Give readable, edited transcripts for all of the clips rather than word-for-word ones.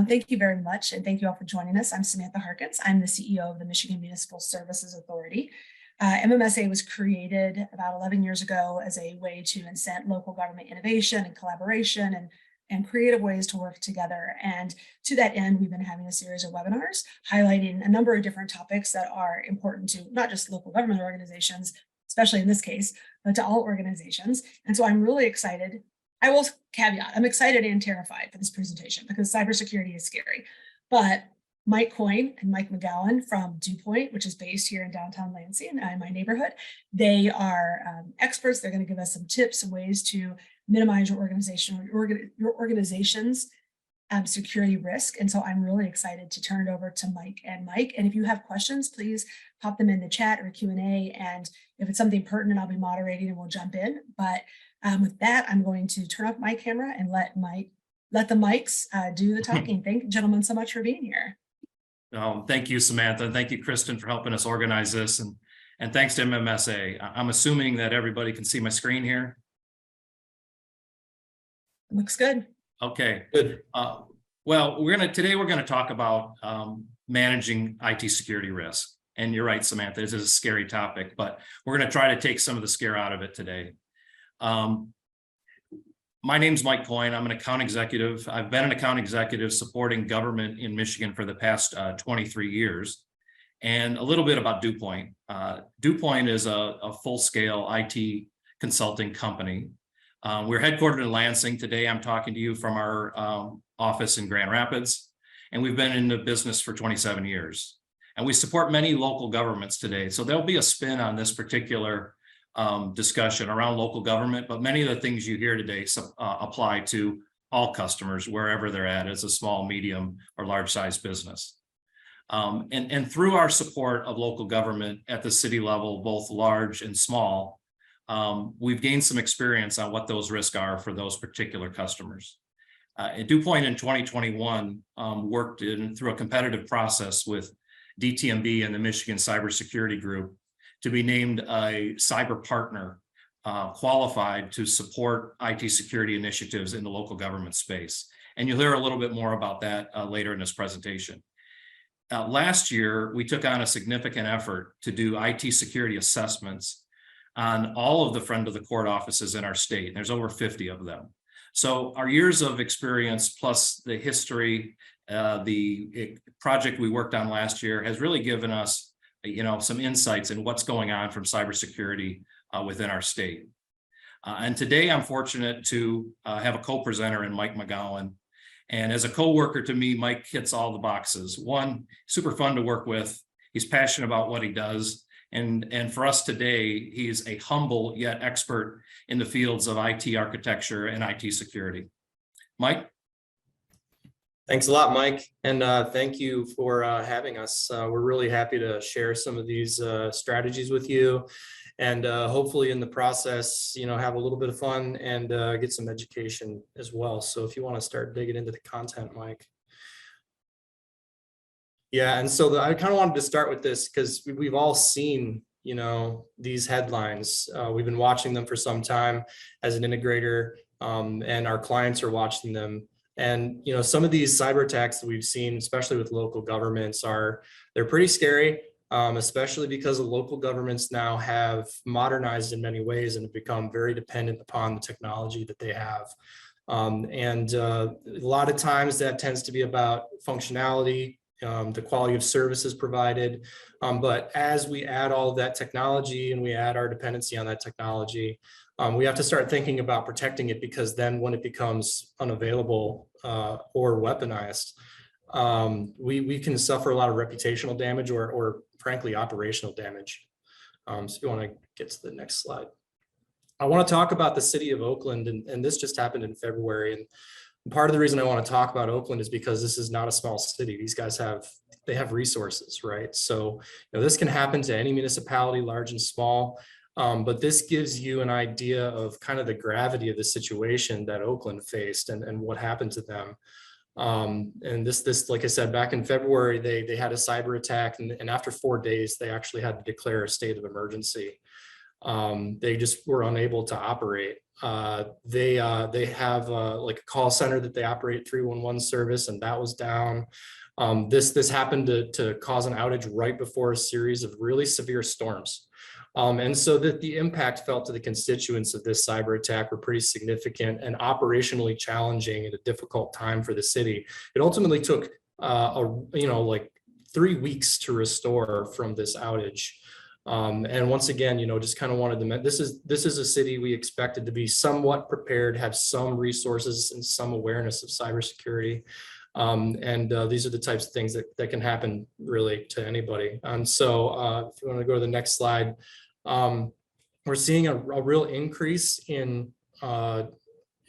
Thank you very much, and thank you all for joining us. I'm Samantha Harkins. I'm the CEO of the Michigan Municipal Services Authority. MMSA was created about 11 years ago as a way to incent local government innovation and collaboration and creative ways to work together. And to that end, we've been having a series of webinars highlighting a number of different topics that are important to not just local government organizations, especially in this case, but to all organizations. And so I'm really excited. I will caveat, I'm excited and terrified for this presentation because cybersecurity is scary. But Mike Coyne and Mike McGowan from Dewpoint, which is based here in downtown Lansing, in my neighborhood, they are experts. They're going to give us some tips and ways to minimize your organization's security risk. And so I'm really excited to turn it over to Mike and Mike. And if you have questions, please pop them in the chat or Q&A. And if it's something pertinent, I'll be moderating and we'll jump in. But with that, I'm going to turn off my camera and let the mics do the talking. Thank you, gentlemen, so much for being here. Thank you, Samantha. Thank you, Kristen, for helping us organize this. And thanks to MMSA. I'm assuming that everybody can see my screen here. Looks good. Okay, good. Well, today we're gonna talk about managing IT security risk. And you're right, Samantha, this is a scary topic, but we're gonna try to take some of the scare out of it today. My name's Mike Coyne. I'm an account executive. I've been an account executive supporting government in Michigan for the past 23 years. And a little bit about Dewpoint. Dewpoint is a full-scale IT consulting company. We're headquartered in Lansing. Today, I'm talking to you from our office in Grand Rapids, and we've been in the business for 27 years. And we support many local governments today. So there'll be a spin on this particular discussion around local government, but many of the things you hear today apply to all customers, wherever they're at, as a small, medium, or large-sized business. And through our support of local government at the city level, both large and small, we've gained some experience on what those risks are for those particular customers. Dewpoint in 2021 worked through a competitive process with DTMB and the Michigan Cybersecurity Group to be named a cyber partner qualified to support IT security initiatives in the local government space. And you'll hear a little bit more about that later in this presentation. Last year, we took on a significant effort to do IT security assessments on all of the friend of the court offices in our state. There's over 50 of them. So our years of experience plus the history, the project we worked on last year has really given us some insights in what's going on from cybersecurity within our state. And today I'm fortunate to have a co-presenter in Mike McGowan. And as a co-worker to me, Mike hits all the boxes. One, super fun to work with. He's passionate about what he does. And for us today, he's a humble yet expert in the fields of IT architecture and IT security. Mike? Thanks a lot, Mike. And thank you for having us. We're really happy to share some of these strategies with you and hopefully in the process, have a little bit of fun and get some education as well. So if you want to start digging into the content, Mike. Yeah, and so I kind of wanted to start with this because we've all seen, these headlines. We've been watching them for some time as an integrator, and our clients are watching them. And, some of these cyber attacks that we've seen, especially with local governments, they're pretty scary, especially because the local governments now have modernized in many ways and have become very dependent upon the technology that they have. And a lot of times that tends to be about functionality, the quality of services provided. But as we add all of that technology and we add our dependency on that technology, we have to start thinking about protecting it, because then when it becomes unavailable or weaponized, we can suffer a lot of reputational damage or frankly, operational damage. So if you want to get to the next slide. I want to talk about the city of Oakland, and this just happened in February. And part of the reason I want to talk about Oakland is because this is not a small city. These guys have resources, right? So this can happen to any municipality, large and small. But this gives you an idea of kind of the gravity of the situation that Oakland faced and what happened to them. And this, like I said, back in February, they had a cyber attack, and after 4 days, they actually had to declare a state of emergency. They just were unable to operate. They have like a call center that they operate 311 service, and that was down. This happened to cause an outage right before a series of really severe storms. And so that the impact felt to the constituents of this cyber attack were pretty significant and operationally challenging at a difficult time for the city. It ultimately took like 3 weeks to restore from this outage. And once again, just kind of wanted to, this is a city we expected to be somewhat prepared, have some resources and some awareness of cybersecurity. These are the types of things that can happen really to anybody. And so if you want to go to the next slide, we're seeing a real increase in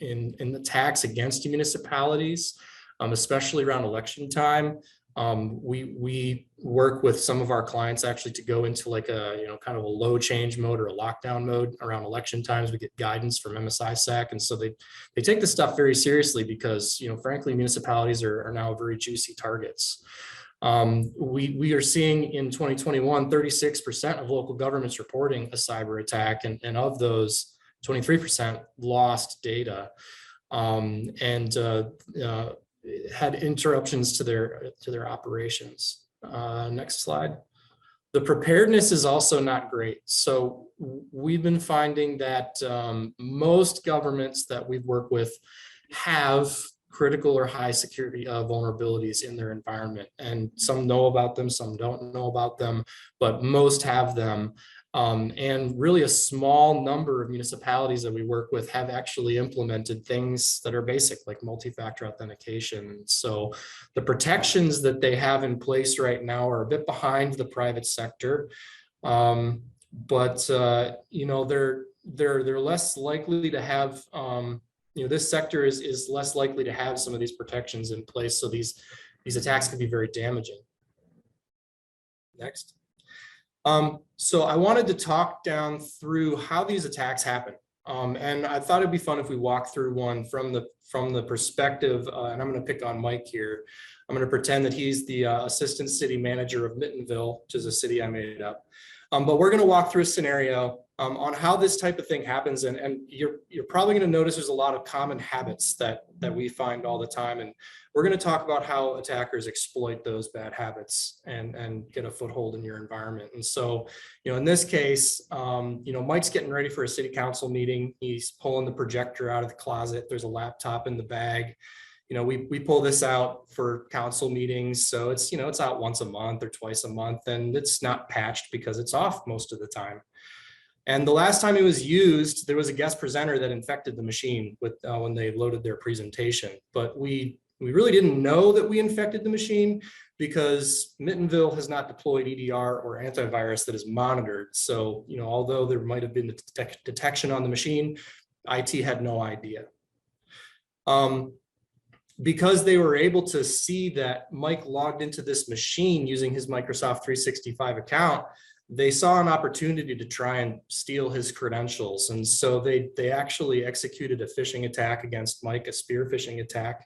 attacks against municipalities, especially around election time. We work with some of our clients actually to go into like a, kind of a low change mode or a lockdown mode around election times. We get guidance from MSISAC. And so they take this stuff very seriously because, frankly, municipalities are now very juicy targets. We are seeing in 2021, 36% of local governments reporting a cyber attack. And of those, 23% lost data. Had interruptions to their operations. Next slide. The preparedness is also not great. So we've been finding that most governments that we've worked with have critical or high security vulnerabilities in their environment. And some know about them, some don't know about them, but most have them. And really a small number of municipalities that we work with have actually implemented things that are basic, like multi-factor authentication. So the protections that they have in place right now are a bit behind the private sector, but they're less likely to have, this sector is less likely to have some of these protections in place. So these attacks can be very damaging. Next. So I wanted to talk down through how these attacks happen. And I thought it'd be fun if we walk through one from the perspective, and I'm going to pick on Mike here. I'm going to pretend that he's the assistant city manager of Mittenville, which is a city I made up. But we're going to walk through a scenario on how this type of thing happens. And you're probably going to notice there's a lot of common habits that we find all the time. And we're going to talk about how attackers exploit those bad habits and get a foothold in your environment. And so, in this case, Mike's getting ready for a city council meeting. He's pulling the projector out of the closet. There's a laptop in the bag. We pull this out for council meetings. So it's, it's out once a month or twice a month, and it's not patched because it's off most of the time. And the last time it was used, there was a guest presenter that infected the machine with when they loaded their presentation. But we really didn't know that we infected the machine because Mittenville has not deployed EDR or antivirus that is monitored. So, although there might have been detection on the machine, IT had no idea. Because they were able to see that Mike logged into this machine using his Microsoft 365 account, they saw an opportunity to try and steal his credentials. And so they actually executed a phishing attack against Mike, a spear phishing attack.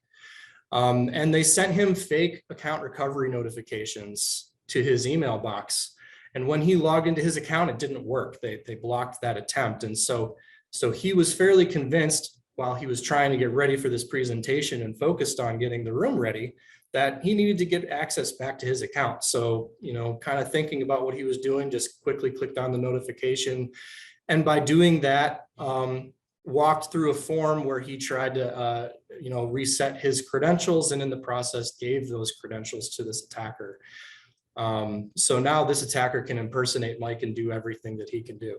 And they sent him fake account recovery notifications to his email box. And when he logged into his account, it didn't work. They blocked that attempt. And so he was fairly convinced while he was trying to get ready for this presentation and focused on getting the room ready, that he needed to get access back to his account. So, kind of thinking about what he was doing, just quickly clicked on the notification. And by doing that, walked through a form where he tried to, reset his credentials, and in the process gave those credentials to this attacker. So now this attacker can impersonate Mike and do everything that he can do.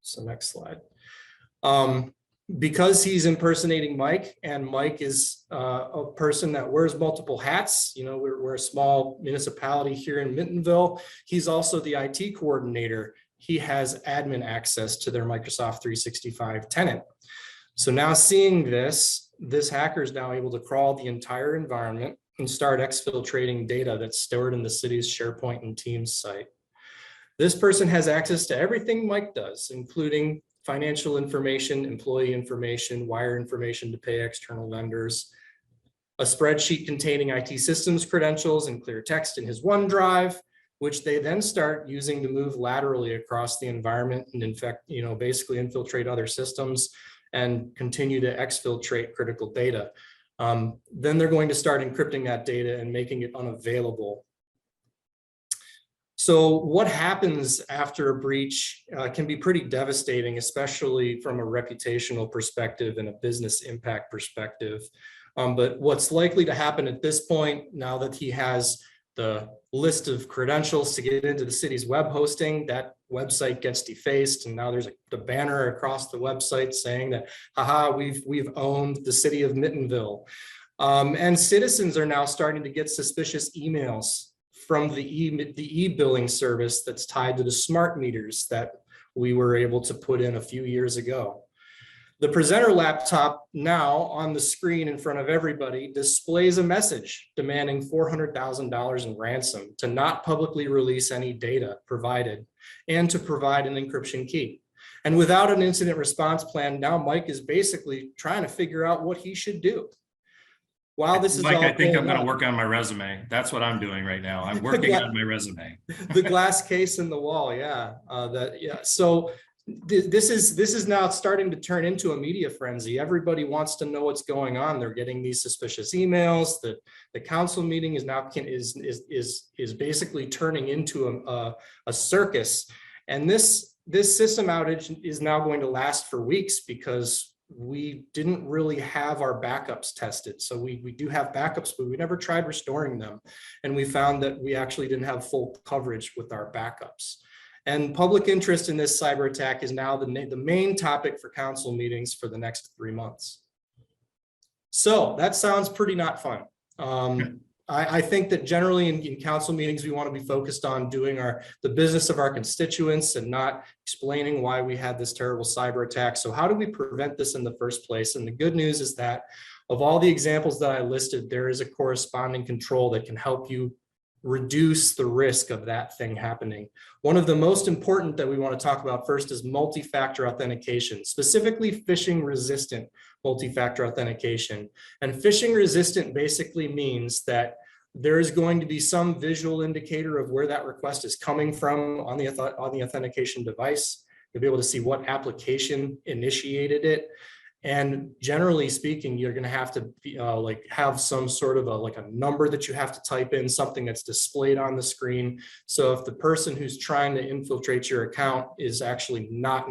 So next slide. Because he's impersonating Mike, and Mike is a person that wears multiple hats. We're a small municipality here in Mittenville. He's also the IT coordinator. He has admin access to their Microsoft 365 tenant. So now seeing this hacker is now able to crawl the entire environment and start exfiltrating data that's stored in the city's SharePoint and Teams site. This person has access to everything Mike does, including financial information, employee information, wire information to pay external vendors, a spreadsheet containing IT systems credentials and clear text in his OneDrive, which they then start using to move laterally across the environment and basically infiltrate other systems. and continue to exfiltrate critical data. Then they're going to start encrypting that data and making it unavailable. So what happens after a breach can be pretty devastating, especially from a reputational perspective and a business impact perspective. But what's likely to happen at this point, now that he has the list of credentials to get into the city's web hosting, that website gets defaced, and now there's the banner across the website saying that, haha, we've owned the city of Mittenville. And citizens are now starting to get suspicious emails from the e-billing service that's tied to the smart meters that we were able to put in a few years ago. The presenter laptop now on the screen in front of everybody displays a message demanding $400,000 in ransom to not publicly release any data provided and to provide an encryption key. And without an incident response plan, now Mike is basically trying to figure out what he should do. While this is Mike, all I think I'm going going to on, work on my resume. That's what I'm doing right now. I'm working on my resume. the glass case in the wall, yeah. So this is now starting to turn into a media frenzy. Everybody wants to know what's going on. They're getting these suspicious emails. The council meeting is now is basically turning into a circus. And this system outage is now going to last for weeks because we didn't really have our backups tested. So we do have backups, but we never tried restoring them. And we found that we actually didn't have full coverage with our backups. And public interest in this cyber attack is now the main topic for council meetings for the next 3 months. So that sounds pretty not fun. I think that generally in council meetings, we want to be focused on doing the business of our constituents and not explaining why we had this terrible cyber attack. So how do we prevent this in the first place? And the good news is that of all the examples that I listed, there is a corresponding control that can help you reduce the risk of that thing happening. One of the most important that we want to talk about first is multi-factor authentication, specifically phishing resistant multi-factor authentication. And phishing resistant basically means that there is going to be some visual indicator of where that request is coming from on the authentication device. You'll be able to see what application initiated it. And generally speaking, you're going to have to have some sort of a number that you have to type in, something that's displayed on the screen. So if the person who's trying to infiltrate your account is actually not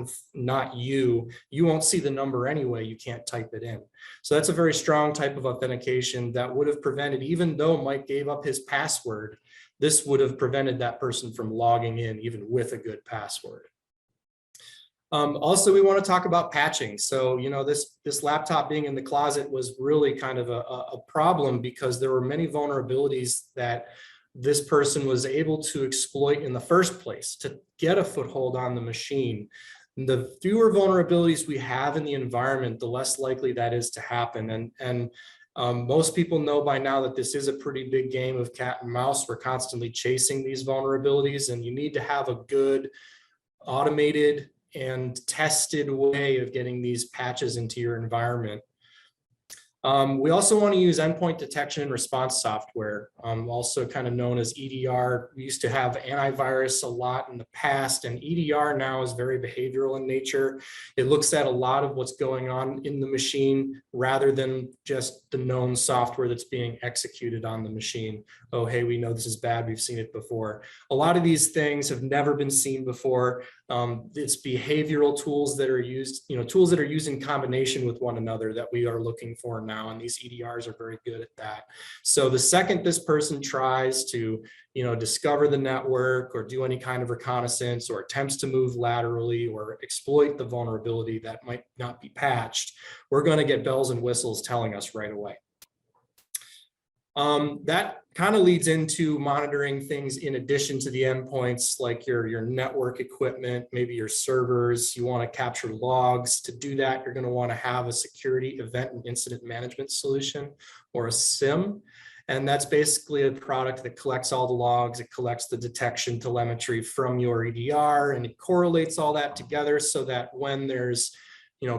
you won't see the number anyway. You can't type it in. So that's a very strong type of authentication that would have prevented, even though Mike gave up his password, this would have prevented that person from logging in even with a good password. Also, we want to talk about patching. So, this laptop being in the closet was really kind of a problem because there were many vulnerabilities that this person was able to exploit in the first place to get a foothold on the machine. The fewer vulnerabilities we have in the environment, the less likely that is to happen. And most people know by now that this is a pretty big game of cat and mouse. We're constantly chasing these vulnerabilities, and you need to have a good automated and tested way of getting these patches into your environment. We also want to use endpoint detection and response software, also kind of known as EDR. We used to have antivirus a lot in the past, and EDR now is very behavioral in nature. It looks at a lot of what's going on in the machine rather than just the known software that's being executed on the machine. Oh, hey, we know this is bad. We've seen it before. A lot of these things have never been seen before. It's behavioral tools that are used, tools that are used in combination with one another that we are looking for now, and these EDRs are very good at that. So the second this person tries to, discover the network or do any kind of reconnaissance or attempts to move laterally or exploit the vulnerability that might not be patched, we're going to get bells and whistles telling us right away. That kind of leads into monitoring things in addition to the endpoints, like your network equipment, maybe your servers. You want to capture logs. To do that, you're going to want to have a security event and incident management solution, or a SIM. And that's basically a product that collects all the logs. It collects the detection telemetry from your EDR, and it correlates all that together so that when there's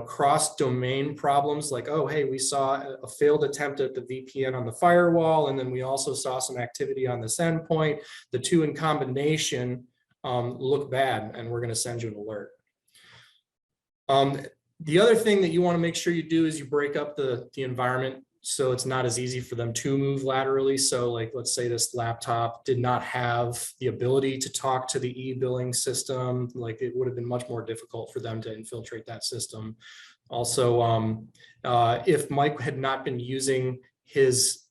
cross-domain problems like, oh, hey, we saw a failed attempt at the VPN on the firewall, and then we also saw some activity on this endpoint. The two in combination look bad, and we're going to send you an alert. The other thing that you want to make sure you do is you break up the environment so it's not as easy for them to move laterally. So like, let's say this laptop did not have the ability to talk to the e-billing system, like it would have been much more difficult for them to infiltrate that system. Also, if Mike had not been using his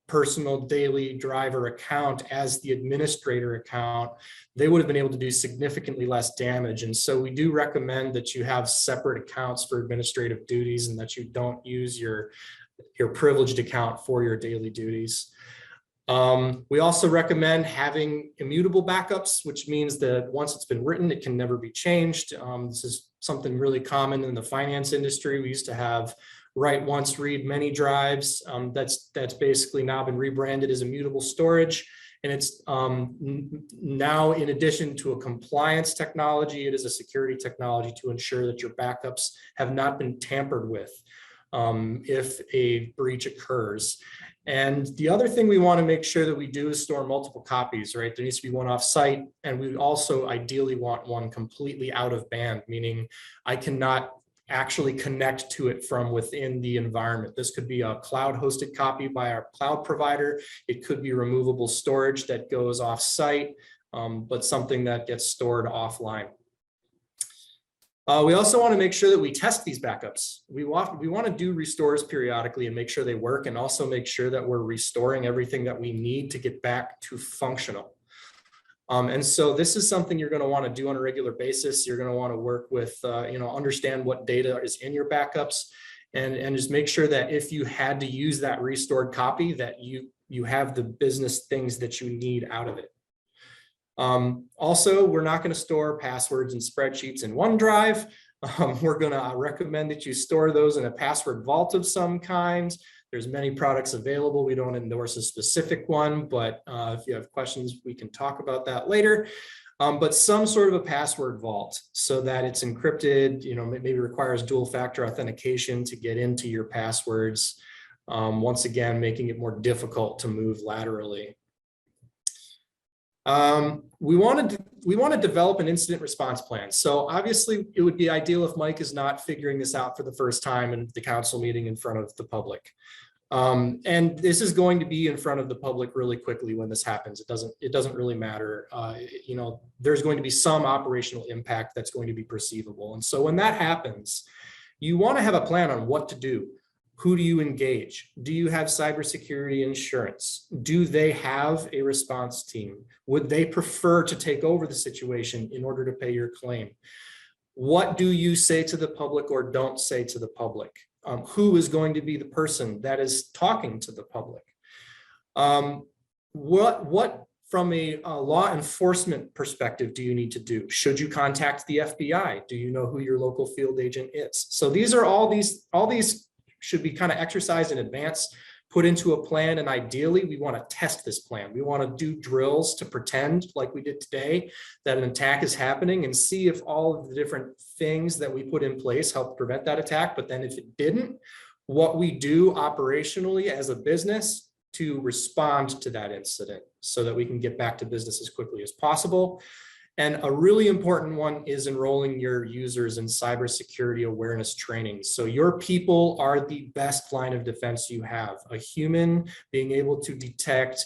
personal daily driver account as the administrator account, they would have been able to do significantly less damage. And so we do recommend that you have separate accounts for administrative duties and that you don't use your privileged account for your daily duties. We also recommend having immutable backups, which means that once it's been written, it can never be changed. This is something really common in the finance industry. We used to have write once, read many drives. That's basically now been rebranded as immutable storage. And it's now, in addition to a compliance technology, it is a security technology to ensure that your backups have not been tampered with if a breach occurs. And the other thing we want to make sure that we do is store multiple copies, right? There needs to be one off site, and we also ideally want one completely out of band, meaning I cannot actually connect to it from within the environment. This could be a cloud hosted copy by our cloud provider. It could be removable storage that goes off site, but something that gets stored offline. We also want to make sure that we test these backups. We want to do restores periodically and make sure they work, and also make sure that we're restoring everything that we need to get back to functional. And so this is something you're going to want to do on a regular basis. You're going to want to work with, understand what data is in your backups, and just make sure that if you had to use that restored copy, that you have the business things that you need out of it. Also, we're not going to store passwords and spreadsheets in OneDrive. We're going to recommend that you store those in a password vault of some kind. There's many products available. We don't endorse a specific one, but if you have questions, we can talk about that later. But some sort of a password vault so that it's encrypted, maybe requires dual factor authentication to get into your passwords. Once again, making it more difficult to move laterally. We want to develop an incident response plan. So obviously it would be ideal if Mike is not figuring this out for the first time in the council meeting in front of the public. And this is going to be in front of the public really quickly when this happens. It doesn't really matter. There's going to be some operational impact that's going to be perceivable. And so when that happens, you want to have a plan on what to do. Who do you engage? Do you have cybersecurity insurance? Do they have a response team? Would they prefer to take over the situation in order to pay your claim? What do you say to the public or don't say to the public? Who is going to be the person that is talking to the public? What from a law enforcement perspective do you need to do? Should you contact the FBI? Do you know who your local field agent is? So these are all these should be kind of exercised in advance, put into a plan, and ideally we want to test this plan. We want to do drills to pretend like we did today that an attack is happening and see if all of the different things that we put in place help prevent that attack. But then if it didn't, what we do operationally as a business to respond to that incident so that we can get back to business as quickly as possible. And a really important one is enrolling your users in cybersecurity awareness training. So your people are the best line of defense you have. A human being able to detect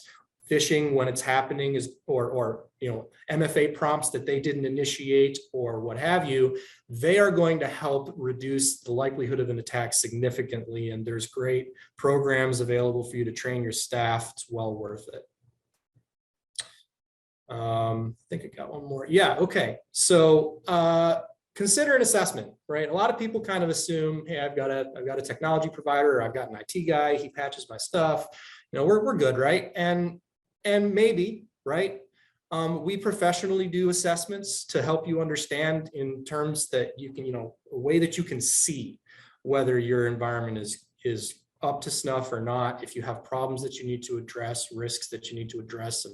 phishing when it's happening or MFA prompts that they didn't initiate or what have you, they are going to help reduce the likelihood of an attack significantly. And there's great programs available for you to train your staff. It's well worth it. I think I got one more. Yeah. Okay. So consider an assessment, right? A lot of people kind of assume, hey, I've got a technology provider, or I've got an IT guy, he patches my stuff, we're good, right? And maybe, right? We professionally do assessments to help you understand in terms that you can, a way that you can see whether your environment is up to snuff or not, if you have problems that you need to address, risks that you need to address,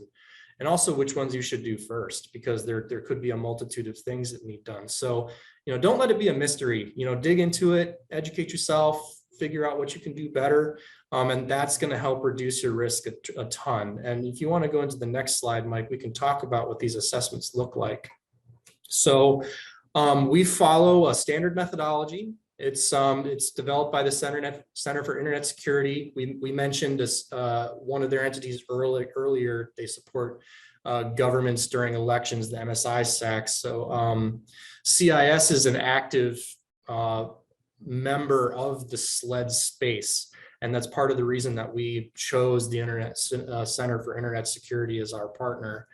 and also which ones you should do first, because there could be a multitude of things that need done. So, don't let it be a mystery, dig into it, educate yourself, figure out what you can do better. And that's going to help reduce your risk a ton. And if you want to go into the next slide, Mike, we can talk about what these assessments look like. So We follow a standard methodology. It's developed by the Center for Internet Security. We mentioned this, one of their entities earlier. They support governments during elections, the MSI SAC. So CIS is an active member of the SLED space. And that's part of the reason that we chose the Center for Internet Security as our partner.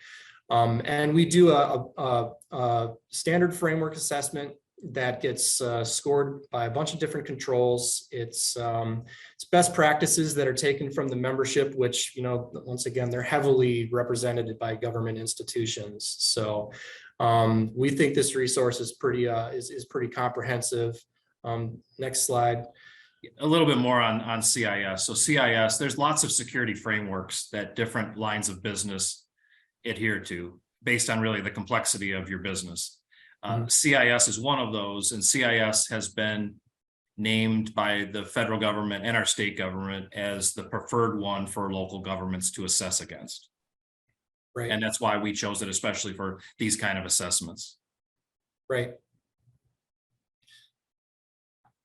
And we do a standard framework assessment that gets scored by a bunch of different controls. It's best practices that are taken from the membership, which, you know, once again, they're heavily represented by government institutions. So we think this resource is pretty comprehensive. Next slide. A little bit more on CIS. So CIS, there's lots of security frameworks that different lines of business adhere to based on really the complexity of your business. CIS is one of those, and CIS has been named by the federal government and our state government as the preferred one for local governments to assess against. Right. And that's why we chose it, especially for these kind of assessments. Right.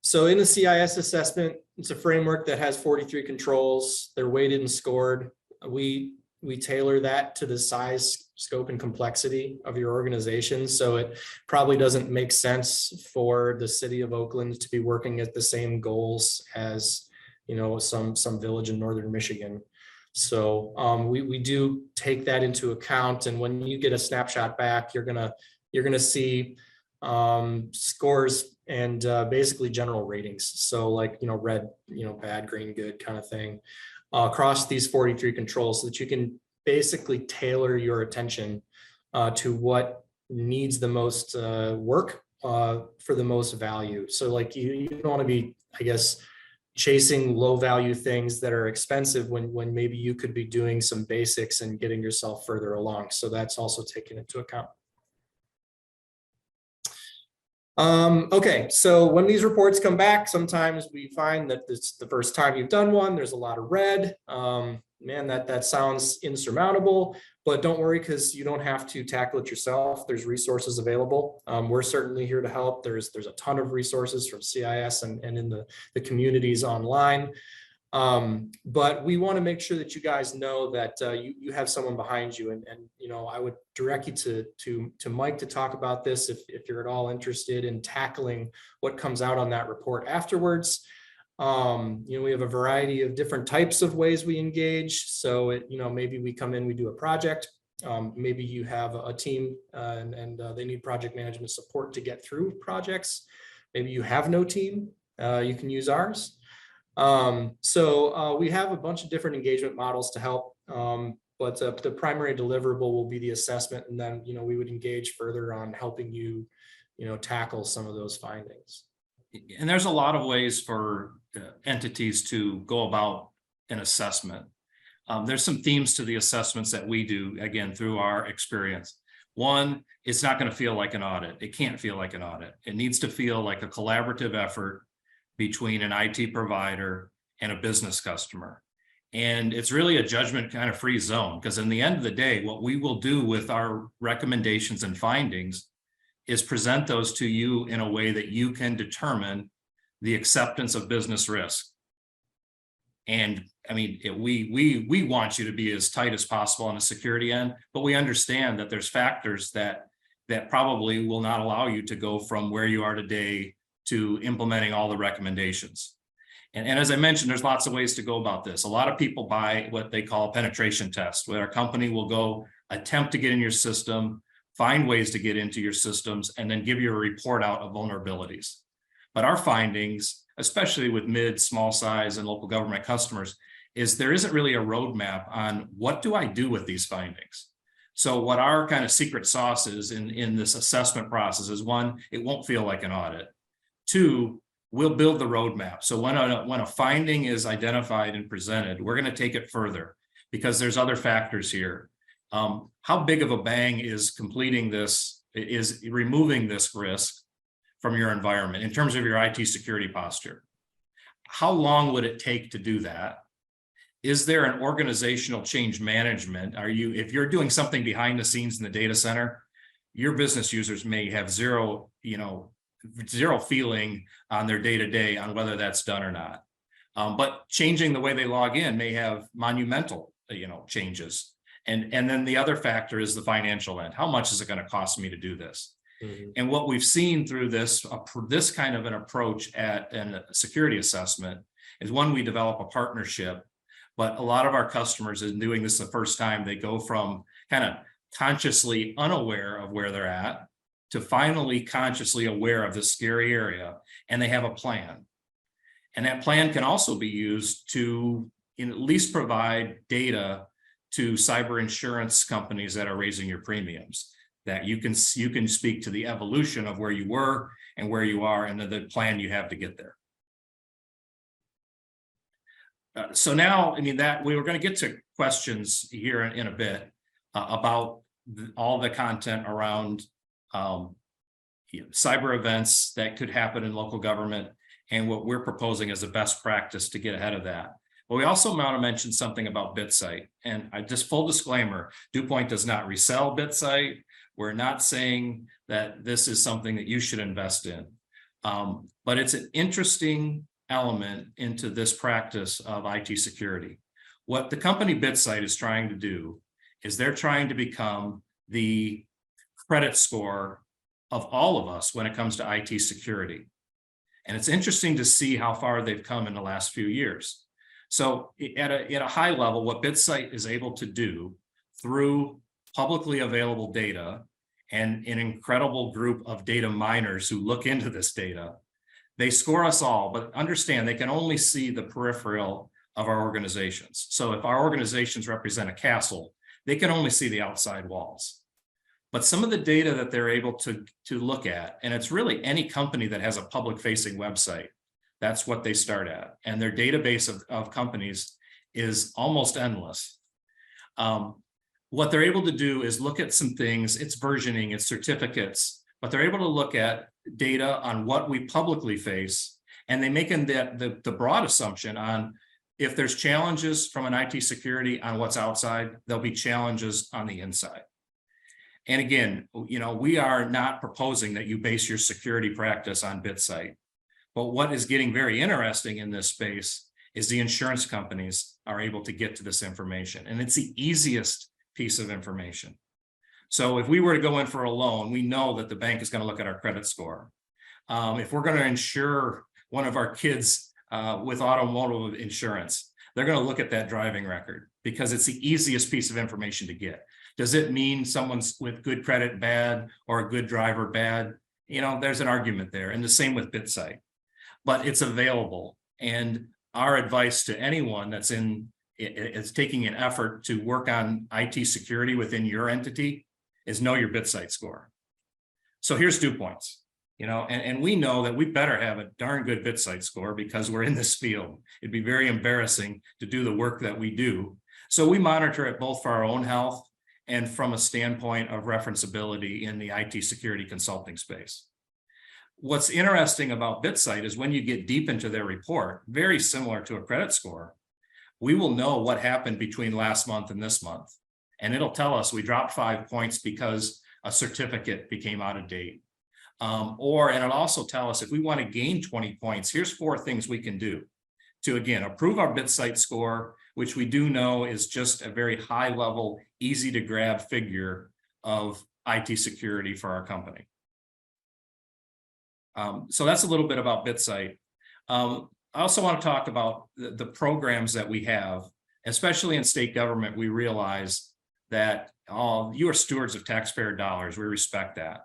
So in the CIS assessment, it's a framework that has 43 controls. They're weighted and scored. We tailor that to the size, scope, and complexity of your organization. So it probably doesn't make sense for the city of Oakland to be working at the same goals as, you know, some village in northern Michigan. So we do take that into account. And when you get a snapshot back, you're gonna see scores and basically general ratings. So like, you know, red, you know, bad, green, good kind of thing. Across these 43 controls, so that you can basically tailor your attention to what needs the most work for the most value. So like you don't want to be, I guess, chasing low value things that are expensive when maybe you could be doing some basics and getting yourself further along. So that's also taken into account. Okay, so when these reports come back, sometimes we find that it's the first time you've done one, there's a lot of red. Man, that sounds insurmountable, but don't worry, because you don't have to tackle it yourself. There's resources available. We're certainly here to help. There's a ton of resources from CIS and in the communities online. But we want to make sure that you guys know that you have someone behind you, and you know, I would direct you to Mike to talk about this if you're at all interested in tackling what comes out on that report afterwards. You know, we have a variety of different types of ways we engage. So you know, maybe we come in, we do a project. Maybe you have a team and they need project management support to get through projects. Maybe you have no team. You can use ours. So we have a bunch of different engagement models to help, but the primary deliverable will be the assessment, and then, you know, we would engage further on helping you, you know, tackle some of those findings. And there's a lot of ways for entities to go about an assessment. There's some themes to the assessments that we do, again, through our experience. One, it's not going to feel like an audit. It can't feel like an audit. It needs to feel like a collaborative effort between an IT provider and a business customer. And it's really a judgment kind of free zone, because in the end of the day, what we will do with our recommendations and findings is present those to you in a way that you can determine the acceptance of business risk. And I mean, we want you to be as tight as possible on the security end, but we understand that there's factors that probably will not allow you to go from where you are today to implementing all the recommendations. And as I mentioned, there's lots of ways to go about this. A lot of people buy what they call a penetration test, where a company will go attempt to get in your system, find ways to get into your systems, and then give you a report out of vulnerabilities. But our findings, especially with mid, small size and local government customers, is there isn't really a roadmap on what do I do with these findings. So what our kind of secret sauce is in this assessment process is, one, it won't feel like an audit. Two, we'll build the roadmap. So when a finding is identified and presented, we're going to take it further, because there's other factors here. How big of a bang is completing this, is removing this risk from your environment in terms of your IT security posture? How long would it take to do that? Is there an organizational change management? If you're doing something behind the scenes in the data center, your business users may have zero feeling on their day-to-day on whether that's done or not. But changing the way they log in may have monumental, changes. And then the other factor is the financial end. How much is it going to cost me to do this? Mhm. And what we've seen through this kind of an approach at a security assessment is, one, we develop a partnership, but a lot of our customers, in doing this the first time, they go from kind of consciously unaware of where they're at to finally consciously aware of this scary area, and they have a plan. And that plan can also be used to at least provide data to cyber insurance companies that are raising your premiums, that you can speak to the evolution of where you were and where you are and the plan you have to get there. So now, that we were going to get to questions here in a bit about all the content around cyber events that could happen in local government and what we're proposing as a best practice to get ahead of that. But we also want to mention something about BitSite. And just full disclaimer, Dewpoint does not resell BitSite. We're not saying that this is something that you should invest in. But it's an interesting element into this practice of IT security. What the company BitSite is trying to do is they're trying to become the credit score of all of us when it comes to IT security. And it's interesting to see how far they've come in the last few years. So at a high level, what BitSite is able to do through publicly available data and an incredible group of data miners who look into this data, they score us all, but understand they can only see the peripheral of our organizations. So if our organizations represent a castle, they can only see the outside walls. But some of the data that they're able to look at, and it's really any company that has a public-facing website, that's what they start at. And their database of companies is almost endless. What they're able to do is look at some things, it's versioning, it's certificates, but they're able to look at data on what we publicly face, and they make the broad assumption on if there's challenges from an IT security on what's outside, there'll be challenges on the inside. And again, we are not proposing that you base your security practice on BitSite. But what is getting very interesting in this space is the insurance companies are able to get to this information. And it's the easiest piece of information. So if we were to go in for a loan, we know that the bank is going to look at our credit score. If we're going to insure one of our kids with automotive insurance, they're going to look at that driving record because it's the easiest piece of information to get. Does it mean someone's with good credit bad or a good driver bad? There's an argument there. And the same with BitSite. But it's available. And our advice to anyone that's is taking an effort to work on IT security within your entity is know your BitSite score. So here's Dewpoint's, and we know that we better have a darn good BitSite score because we're in this field. It'd be very embarrassing to do the work that we do. So we monitor it both for our own health and from a standpoint of referenceability in the IT security consulting space. What's interesting about BitSite is when you get deep into their report, very similar to a credit score, we will know what happened between last month and this month. And it'll tell us we dropped 5 points because a certificate became out of date. And it'll also tell us if we want to gain 20 points, here's 4 things we can do to, again, improve our BitSite score, which we do know is just a very high level, easy to grab figure of IT security for our company. So that's a little bit about BitSite. I also want to talk about the programs that we have, especially in state government. We realize that you are stewards of taxpayer dollars. We respect that.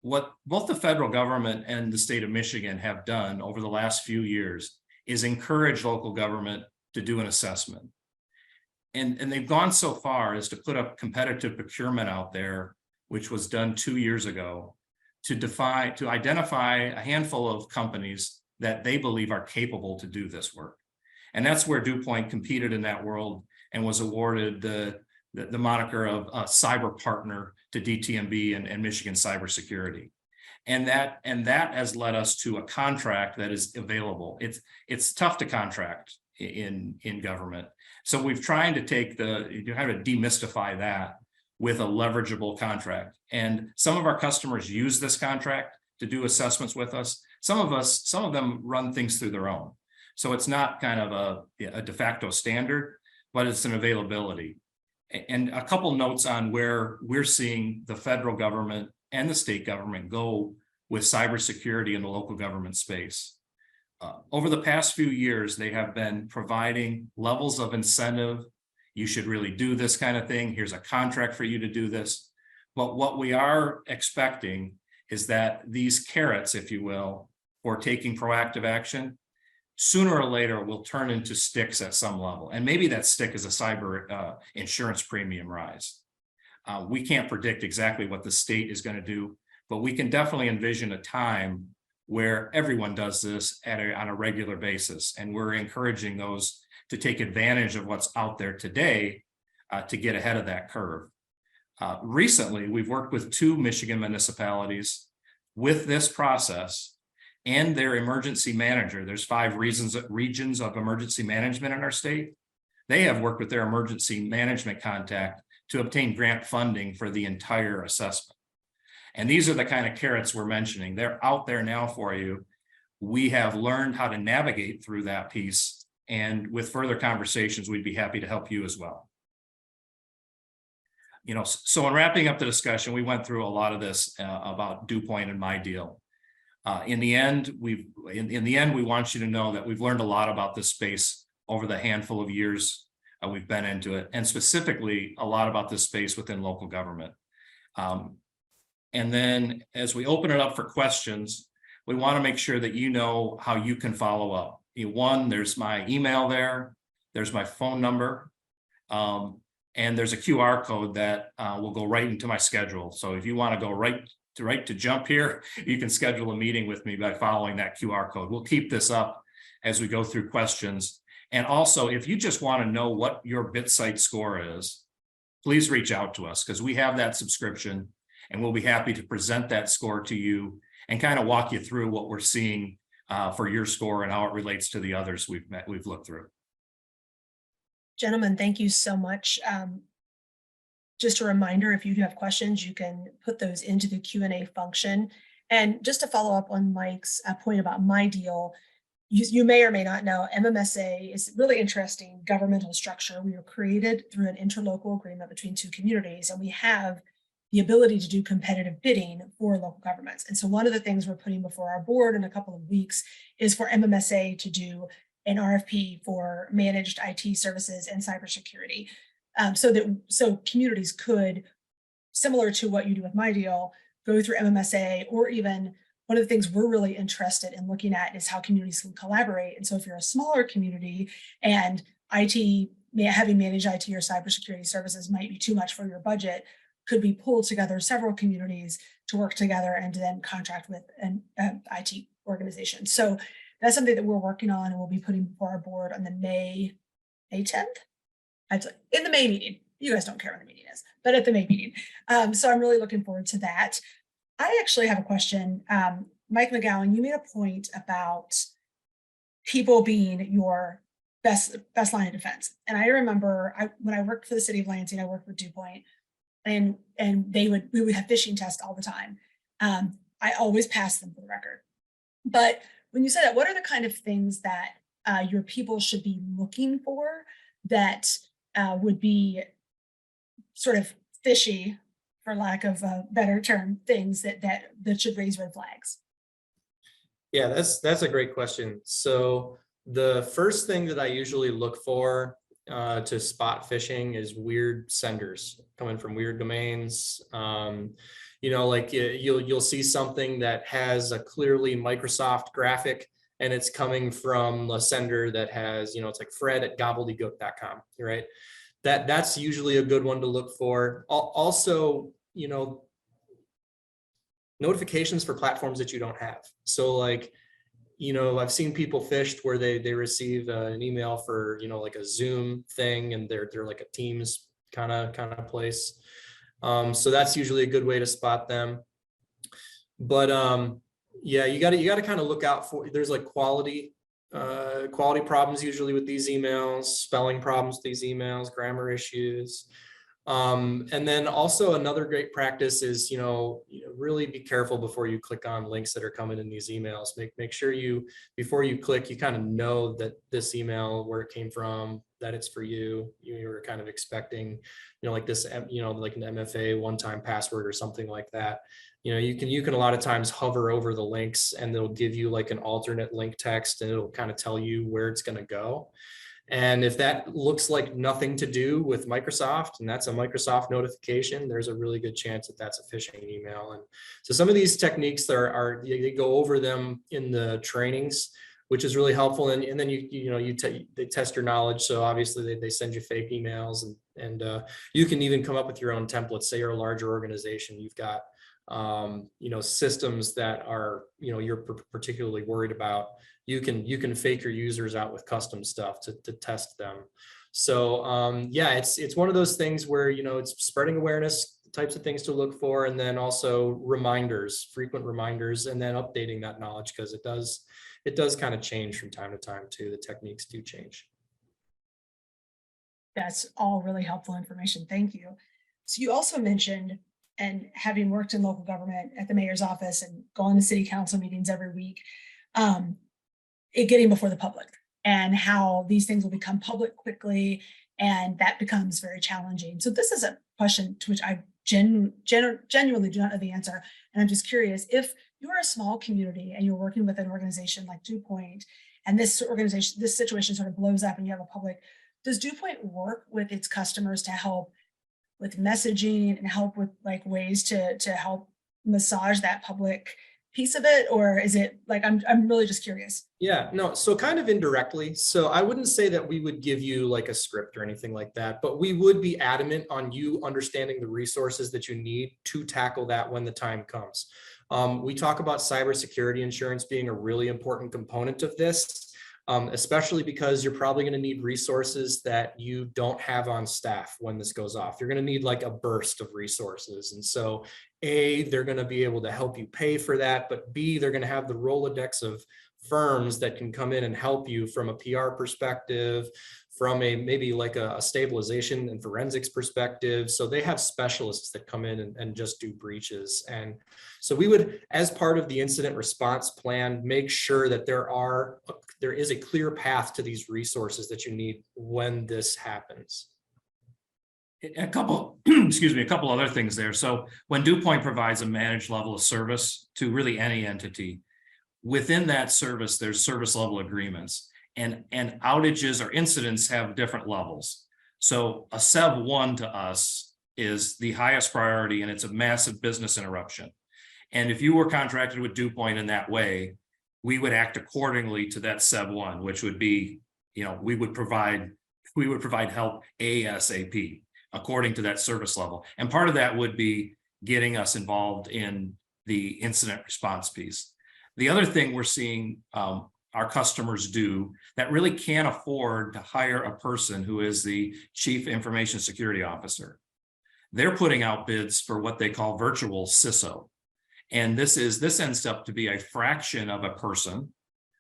What both the federal government and the state of Michigan have done over the last few years is encourage local government to do an assessment. And they've gone so far as to put a competitive procurement out there, which was done 2 years ago, to identify a handful of companies that they believe are capable to do this work. And that's where Dewpoint competed in that world and was awarded the moniker of a cyber partner to DTMB and Michigan Cybersecurity. And that has led us to a contract that is available. It's tough to contract in government. So we've tried to take to demystify that with a leverageable contract. And some of our customers use this contract to do assessments with us. Some of them run things through their own. So it's not kind of a de facto standard, but it's an availability. And a couple notes on where we're seeing the federal government and the state government go with cybersecurity in the local government space. Over the past few years, they have been providing levels of incentive. You should really do this kind of thing. Here's a contract for you to do this. But what we are expecting is that these carrots, if you will, for taking proactive action, sooner or later will turn into sticks at some level. And maybe that stick is a cyber insurance premium rise. We can't predict exactly what the state is going to do, but we can definitely envision a time where everyone does this on a regular basis. And we're encouraging those to take advantage of what's out there today to get ahead of that curve. Recently, we've worked with 2 Michigan municipalities with this process and their emergency manager. There's 5 regions of emergency management in our state. They have worked with their emergency management contact to obtain grant funding for the entire assessment. And these are the kind of carrots we're mentioning. They're out there now for you. We have learned how to navigate through that piece. And with further conversations, we'd be happy to help you as well. You know, so in wrapping up the discussion, we went through a lot of this about Dewpoint and MiDeal. In the end, we want you to know that we've learned a lot about this space over the handful of years we've been into it, and specifically a lot about this space within local government. And then as we open it up for questions, we want to make sure that you know how you can follow up. One, there's my email there, there's my phone number, and there's a QR code that will go right into my schedule. So if you want to go right to jump here, you can schedule a meeting with me by following that QR code. We'll keep this up as we go through questions. And also, if you just want to know what your BitSite score is, please reach out to us, because we have that subscription and we'll be happy to present that score to you and kind of walk you through what we're seeing for your score and how it relates to the others we've looked through. Gentlemen, thank you so much. Just a reminder, if you do have questions, you can put those into the Q&A function. And just to follow up on Mike's point about MiDeal, you may or may not know, MMSA is a really interesting governmental structure. We were created through an interlocal agreement between 2 communities, and we have the ability to do competitive bidding for local governments. And so one of the things we're putting before our board in a couple of weeks is for MMSA to do an RFP for managed IT services and cybersecurity. So communities could, similar to what you do with MiDeal, go through MMSA, or even one of the things we're really interested in looking at is how communities can collaborate. And so if you're a smaller community and having managed IT or cybersecurity services might be too much for your budget, could we pull together several communities to work together and then contract with an IT organization? So that's something that we're working on, and we'll be putting before our board on the May 10th. In the May meeting. You guys don't care when the meeting is, but at the May meeting. So I'm really looking forward to that. I actually have a question. Mike McGowan, you made a point about people being your best line of defense. And I remember when I worked for the city of Lansing, I worked with Dewpoint, and we would have phishing tests all the time. I always passed them, for the record. But when you said that, what are the kind of things that your people should be looking for that would be sort of fishy, for lack of a better term, things that should raise red flags? Yeah, that's a great question. So the first thing that I usually look for to spot phishing is weird senders coming from weird domains. You know, like you'll see something that has a clearly Microsoft graphic, and it's coming from a sender that has, you know, it's like fred@gobbledygook.com, right? That's usually a good one to look for. Also, you know, notifications for platforms that you don't have. So like, you know, I've seen people phished where they receive an email for, you know, like a Zoom thing, and they're like a Teams kind of place. So that's usually a good way to spot them. But yeah, you got to kind of look out for, there's like quality problems usually with these emails, spelling problems with these emails, grammar issues. And then also another great practice is, really be careful before you click on links that are coming in these emails. Make sure before you click, you kind of know that this email, where it came from, that it's for you. You're kind of expecting, like this, like an MFA one-time password or something like that. You can a lot of times hover over the links and they'll give you like an alternate link text, and it'll kind of tell you where it's going to go. And if that looks like nothing to do with Microsoft, and that's a Microsoft notification, there's a really good chance that that's a phishing email. And so some of these techniques they go over them in the trainings, which is really helpful. And then they test your knowledge. So obviously they send you fake emails, and you can even come up with your own templates. Say you're a larger organization, you've got systems that are, you're particularly worried about. You can fake your users out with custom stuff to test them. So it's one of those things where, it's spreading awareness, types of things to look for, and then also frequent reminders, and then updating that knowledge, because it does kind of change from time to time too. The techniques do change. That's all really helpful information. Thank you. So you also mentioned, and having worked in local government at the mayor's office and going to city council meetings every week, it getting before the public and how these things will become public quickly, and that becomes very challenging. So this is a question to which I genuinely do not know the answer. And I'm just curious, if you're a small community and you're working with an organization like Dewpoint, and this situation sort of blows up and you have a public, does Dewpoint work with its customers to help with messaging and help with like ways to help massage that public piece of it? Or is it like, I'm really just curious. Yeah, no, so kind of indirectly. So I wouldn't say that we would give you like a script or anything like that, but we would be adamant on you understanding the resources that you need to tackle that when the time comes. We talk about cybersecurity insurance being a really important component of this. Especially because you're probably going to need resources that you don't have on staff when this goes off. You're going to need like a burst of resources. And so A, they're going to be able to help you pay for that, but B, they're going to have the Rolodex of firms that can come in and help you from a PR perspective, from maybe like a stabilization and forensics perspective. So they have specialists that come in and just do breaches. And so we would, as part of the incident response plan, make sure that there is a clear path to these resources that you need when this happens. A couple other things there. So when Dewpoint provides a managed level of service to really any entity, within that service, there's service level agreements. And outages or incidents have different levels. So a SEV 1 to us is the highest priority, and it's a massive business interruption. And if you were contracted with Dewpoint in that way, we would act accordingly to that SEV 1, which would be, we would provide help ASAP according to that service level. And part of that would be getting us involved in the incident response piece. The other thing we're seeing our customers do that really can't afford to hire a person who is the chief information security officer. They're putting out bids for what they call virtual CISO. And this ends up to be a fraction of a person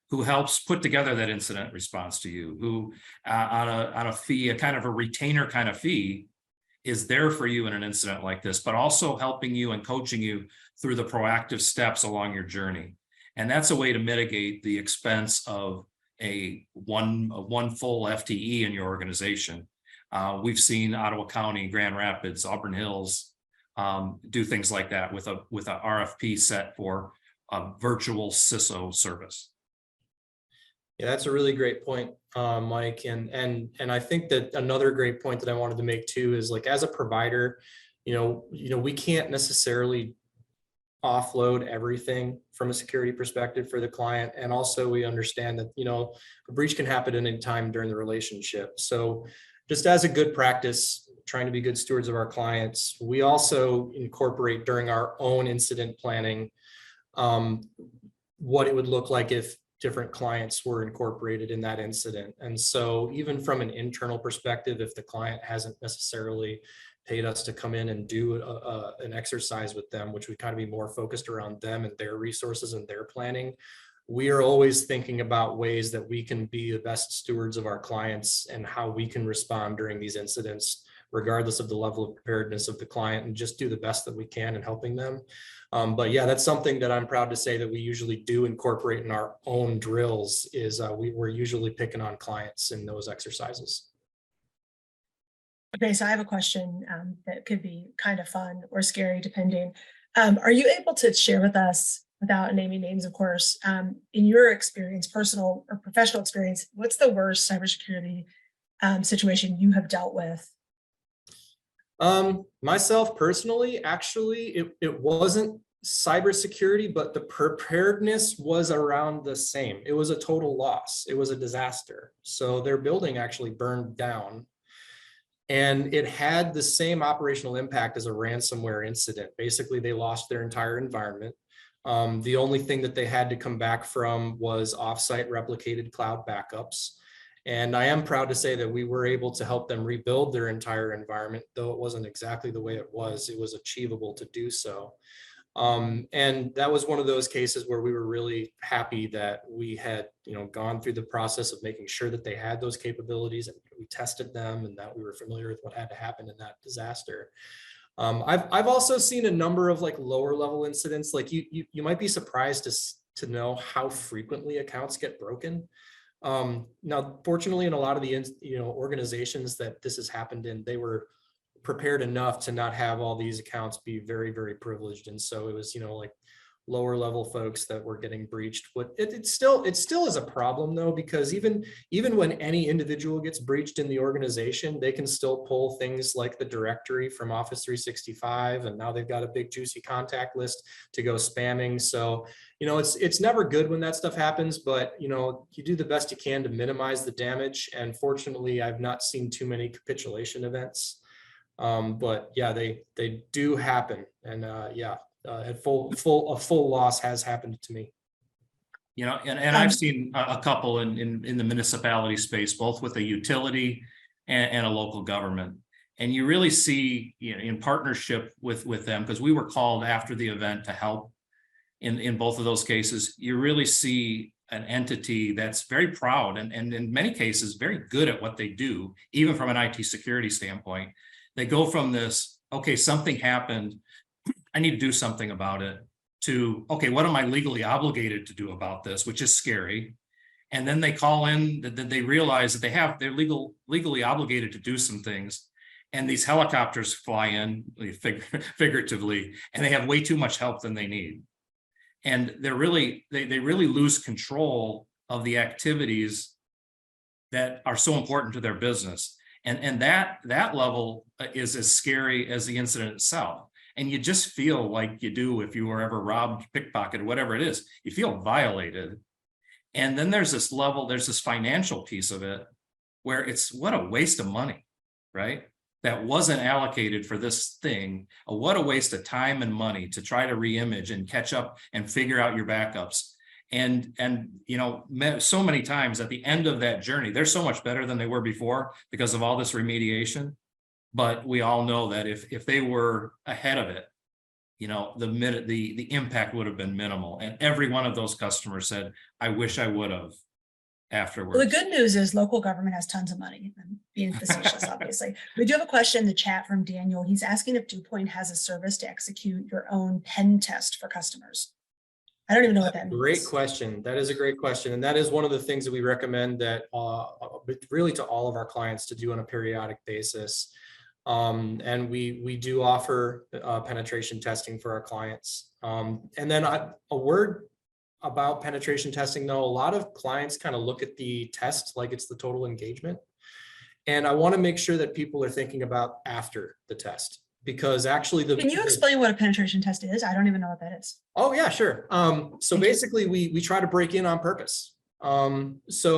who helps put together that incident response to you, who on a fee, a kind of a retainer kind of fee, is there for you in an incident like this, but also helping you and coaching you through the proactive steps along your journey. And that's a way to mitigate the expense of one full FTE in your organization. We've seen Ottawa County, Grand Rapids, Auburn Hills do things like that with a RFP set for a virtual CISO service. Yeah, that's a really great point, Mike. And I think that another great point that I wanted to make too is, like, as a provider, we can't necessarily offload everything from a security perspective for the client. And also we understand that, a breach can happen at any time during the relationship. So just as a good practice, trying to be good stewards of our clients, we also incorporate during our own incident planning, what it would look like if different clients were incorporated in that incident. And so even from an internal perspective, if the client hasn't necessarily paid us to come in and do an exercise with them, which would kind of be more focused around them and their resources and their planning, we are always thinking about ways that we can be the best stewards of our clients and how we can respond during these incidents regardless of the level of preparedness of the client, and just do the best that we can in helping them. But yeah, that's something that I'm proud to say that we usually do incorporate in our own drills is we're usually picking on clients in those exercises. Okay, so I have a question that could be kind of fun or scary, depending. Are you able to share with us, without naming names, of course, in your experience, personal or professional experience, what's the worst cybersecurity situation you have dealt with? Myself personally, actually, it wasn't cybersecurity, but the preparedness was around the same. It was a total loss. It was a disaster. So their building actually burned down. And it had the same operational impact as a ransomware incident. Basically, they lost their entire environment. The only thing that they had to come back from was offsite replicated cloud backups. And I am proud to say that we were able to help them rebuild their entire environment, though it wasn't exactly the way it was achievable to do so. And that was one of those cases where we were really happy that we had, gone through the process of making sure that they had those capabilities, and we tested them, and that we were familiar with what had to happen in that disaster. I've also seen a number of like lower level incidents. Like you might be surprised to know how frequently accounts get broken. Now, fortunately, in a lot of the organizations that this has happened in, they were prepared enough to not have all these accounts be very, very privileged. And so it was, like lower level folks that were getting breached. But it still is a problem though, because even when any individual gets breached in the organization, they can still pull things like the directory from Office 365. And now they've got a big juicy contact list to go spamming. So, it's never good when that stuff happens, but you do the best you can to minimize the damage. And fortunately, I've not seen too many capitulation events. But yeah, they do happen, and a full loss has happened to me. And I've seen a couple in the municipality space, both with a utility and a local government, and you really see, in partnership with them, because we were called after the event to help in both of those cases. You really see an entity that's very proud and in many cases very good at what they do, even from an IT security standpoint. They go from this, okay, something happened, I need to do something about it, to, okay, what am I legally obligated to do about this, which is scary. And then they call in, that they realize that they're legally obligated to do some things. And these helicopters fly in, figuratively, and they have way too much help than they need. And they really lose control of the activities that are so important to their business. And that level is as scary as the incident itself. And you just feel like you do if you were ever robbed, pickpocketed, whatever it is, you feel violated. And then there's this financial piece of it where it's what a waste of money, right? That wasn't allocated for this thing. What a waste of time and money to try to reimage and catch up and figure out your backups. And so many times at the end of that journey, they're so much better than they were before because of all this remediation. But we all know that if they were ahead of it, the impact would have been minimal. And every one of those customers said, I wish I would have afterwards. Well, the good news is local government has tons of money. I'm being facetious, obviously. We do have a question in the chat from Daniel. He's asking if Dewpoint has a service to execute your own pen test for customers. I don't even know what that means. Great question. That is a great question. And that is one of the things that we recommend that really to all of our clients to do on a periodic basis. And we do offer penetration testing for our clients. And then a word about penetration testing, though, a lot of clients kind of look at the test like it's the total engagement. And I want to make sure that people are thinking about after the test, because actually Can you explain what a penetration test is? I don't even know what that is. Oh yeah, sure. So basically we try to break in on purpose. And there's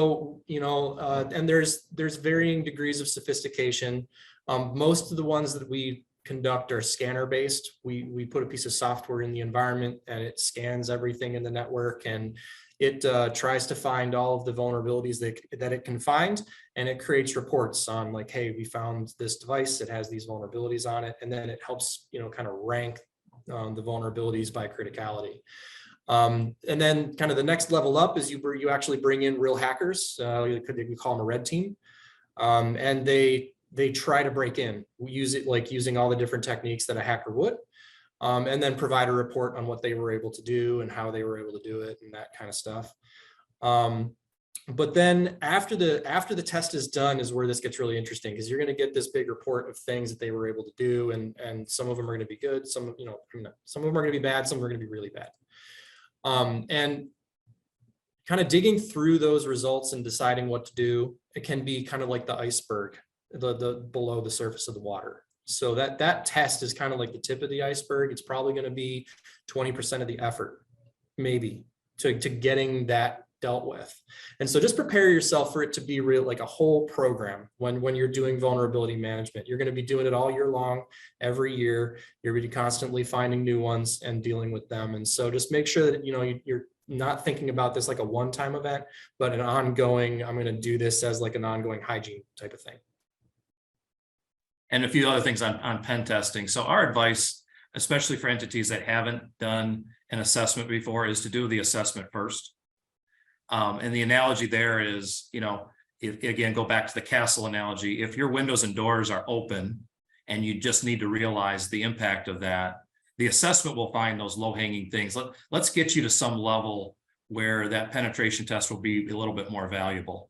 varying degrees of sophistication. Most of the ones that we conduct are scanner based. We put a piece of software in the environment and it scans everything in the network, and it tries to find all of the vulnerabilities that it can find, and it creates reports on like, hey, we found this device that has these vulnerabilities on it, and then it helps kind of rank the vulnerabilities by criticality. And then kind of the next level up is you actually bring in real hackers. You call them a red team, and they they try to break in. We use it like using all the different techniques that a hacker would, and then provide a report on what they were able to do and how they were able to do it and that kind of stuff. But then after the test is done is where this gets really interesting, because you're going to get this big report of things that they were able to do, and some of them are going to be good, some of them are going to be bad, some are going to be really bad. And kind of digging through those results and deciding what to do, it can be kind of like the iceberg, the below the surface of the water. So that test is kind of like the tip of the iceberg. It's probably going to be 20% of the effort, maybe, to getting that dealt with. And so just prepare yourself for it to be real, like a whole program. When you're doing vulnerability management, you're going to be doing it all year long, every year. You're going to be constantly finding new ones and dealing with them. And so just make sure that, you're not thinking about this like a one-time event, but an ongoing, I'm going to do this as like an ongoing hygiene type of thing. And a few other things on pen testing. So our advice, especially for entities that haven't done an assessment before, is to do the assessment first. And the analogy there is, again, go back to the castle analogy. If your windows and doors are open and you just need to realize the impact of that, the assessment will find those low-hanging things. Let's get you to some level where that penetration test will be a little bit more valuable.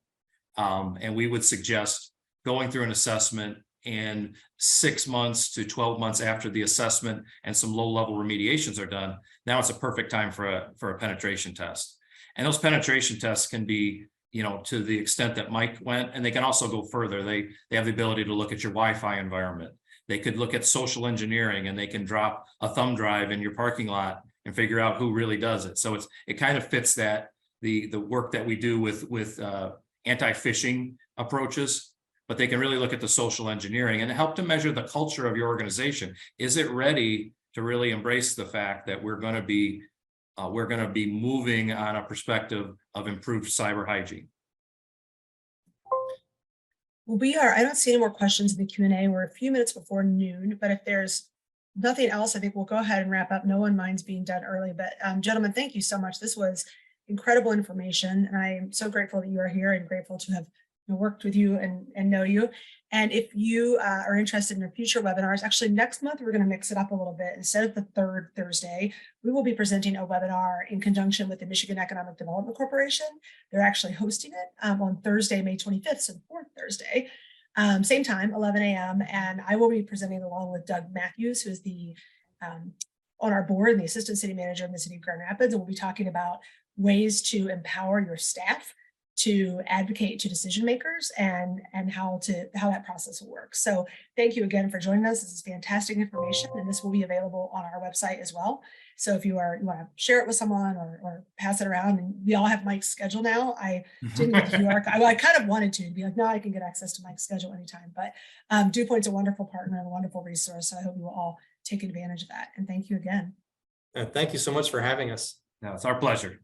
And we would suggest going through an assessment, and 6 months to 12 months after the assessment and some low-level remediations are done, now it's a perfect time for a penetration test. And those penetration tests can be, to the extent that Mike went, and they can also go further. They have the ability to look at your Wi-Fi environment. They could look at social engineering, and they can drop a thumb drive in your parking lot and figure out who really does it. So it kind of fits that the work that we do with anti-phishing approaches, but they can really look at the social engineering and help to measure the culture of your organization. Is it ready to really embrace the fact that we're going to be moving on a perspective of improved cyber hygiene? Well, I don't see any more questions in the Q&A. We're a few minutes before noon, but if there's nothing else, I think we'll go ahead and wrap up. No one minds being done early, but gentlemen, thank you so much. This was incredible information, and I am so grateful that you are here and grateful to have worked with you and know you. And if you are interested in future webinars, actually next month, we're going to mix it up a little bit. Instead of the third Thursday, we will be presenting a webinar in conjunction with the Michigan Economic Development Corporation. They're actually hosting it on Thursday, May 25th, so the fourth Thursday, same time, 11 a.m. And I will be presenting along with Doug Matthews, who is the on our board and the Assistant City Manager in the City of Grand Rapids. And we'll be talking about ways to empower your staff to advocate to decision makers and how that process will work. So thank you again for joining us. This is fantastic information, and this will be available on our website as well. So if you want to share it with someone or pass it around, and we all have Mike's schedule now. I didn't get the QR code. I kind of wanted to be like, no, I can get access to Mike's schedule anytime. But Dewpoint's a wonderful partner and a wonderful resource. So I hope you will all take advantage of that. And thank you again. Thank you so much for having us. No, it's our pleasure.